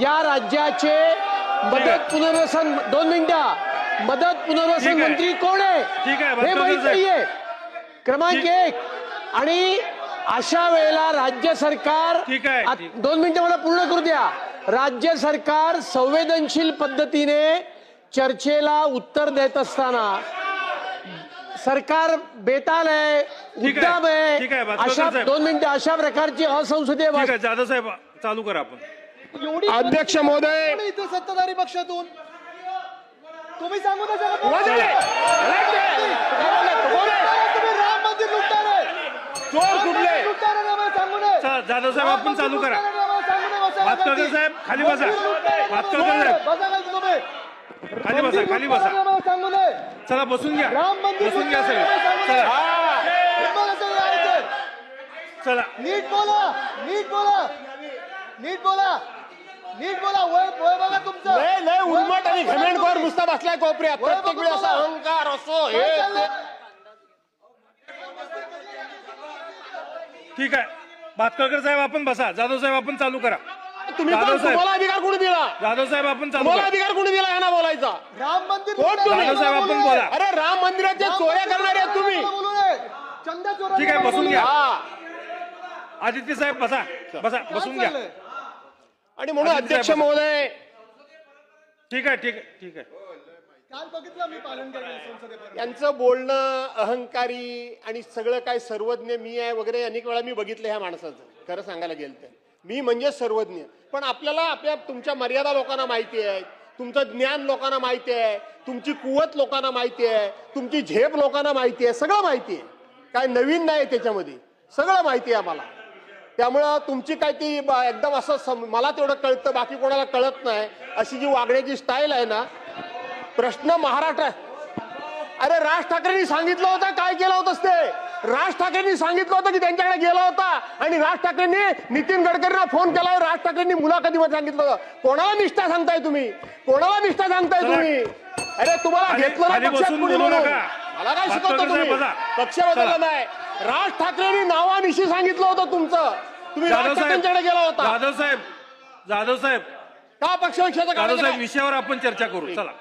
या राज्याचे मदत पुनर्वसन 2 मिनिटं मदत पुनर्वसन मंत्री कोण आहे हे माहित नाहीये. क्रमांक 1 आणि अशा वेळेला राज्य सरकार 2 मिनिटं मला पूर्ण करू द्या. राज्य सरकार संवेदनशील पद्धतीने चर्चेला उत्तर देत असताना सरकार बेताल आहे, उद्दाम आहे, अशा 2 मिनिटं अशा प्रकारची असंसदीय जाधव साहेब चालू करा आपण. अध्यक्ष महोदय, इथे सत्ताधारी पक्षातून तुम्ही सांगू नाही शकत. तुम्ही राम मंदिर लुटताय, चोर कुठले लुटताय आम्हाला सांगू नये. जाधव साहेब आपण चालू करा. भातकर साहेब खाली बसा. भातकर साहेब बसा खाली तुम्ही. खाली बसा, खाली बसा. आम्हाला सांगू नये. चला बसून घ्या, राम मंदिर बसून घ्या सगळे. चला नीट बोला, नीट बोला, नीट बोला, नीट बोला. वय बघा तुमचं. लय उर्मट आणि घमेंडखोर नुसता बसलाय कोपऱ्यात. प्रत्येक वेळी असा अहंकार असो हे ठीक आहे. भातकर साहेब आपण बसा. जाधव साहेब आपण चालू करा. तुम्ही जाधव साहेब. तुम्हाला अधिकार कोणी दिला? जाधव साहेब आपण चालू तुम्हाला करा. अधिकार कोणी दिला यांना बोलायचा? राम मंदिर कोण तुम्ही? जाधव साहेब आपण बोला. अरे राम मंदिराच्या चोऱ्या करणारे आहेत तुम्ही. बोलू नये. चंदा चोरा. ठीक आहे, बसून घ्या. हा. आदित्य साहेब बसा, बसा, बसून घ्या. आणि म्हणून अध्यक्ष महोदय, ठीक आहे, ठीक आहे, ठीक आहे. काल बघितलं मी पालन केलं संसदेपर्यंत. यांचं बोलणं अहंकारी आणि सगळं काय सर्वज्ञ मी आहे वगैरे अनेक वेळा मी बघितलं ह्या माणसाचं. खरं सांगायला गेलं तर मी म्हणजे सर्वज्ञ. पण आपल्याला तुमच्या मर्यादा लोकांना माहिती आहे, तुमचं ज्ञान लोकांना माहिती आहे, तुमची कुवत लोकांना माहिती आहे, तुमची झेप लोकांना माहिती आहे, सगळं माहिती आहे. काय नवीन नाही त्याच्यामध्ये, सगळं माहिती आहे आम्हाला. त्यामुळं तुमची काय ती एकदम असं मला तेवढं कळतं बाकी कोणाला कळत नाही अशी जी वागण्याची स्टाईल आहे ना. प्रश्न महाराष्ट्र. अरे राज ठाकरेंनी सांगितलं होतं काय केलं होतंस ते. राज ठाकरेंनी सांगितलं होतं की त्यांच्याकडे गेला होता आणि राज ठाकरेंनी नितीन गडकरींना फोन केला. राज ठाकरेंनी मुलाखतीमध्ये सांगितलं होतं. कोणाला निष्ठा सांगताय तुम्ही? कोणाला निष्ठा सांगताय तुम्ही? अरे तुम्हाला घेतलं ना पक्षात कुणी म्हणून? मला काय शिकवतो तुम्ही? पक्ष बदलला नाही. राज ठाकरेंनी नावानिशी सांगितलं होतं तुमचं. तुम्ही राज ठाकरेंच्याकडे गेला होता. जाधव साहेब, जाधव साहेब, का पक्षविषयाचं जाधव साहेब विषयावर आपण चर्चा करू. चला.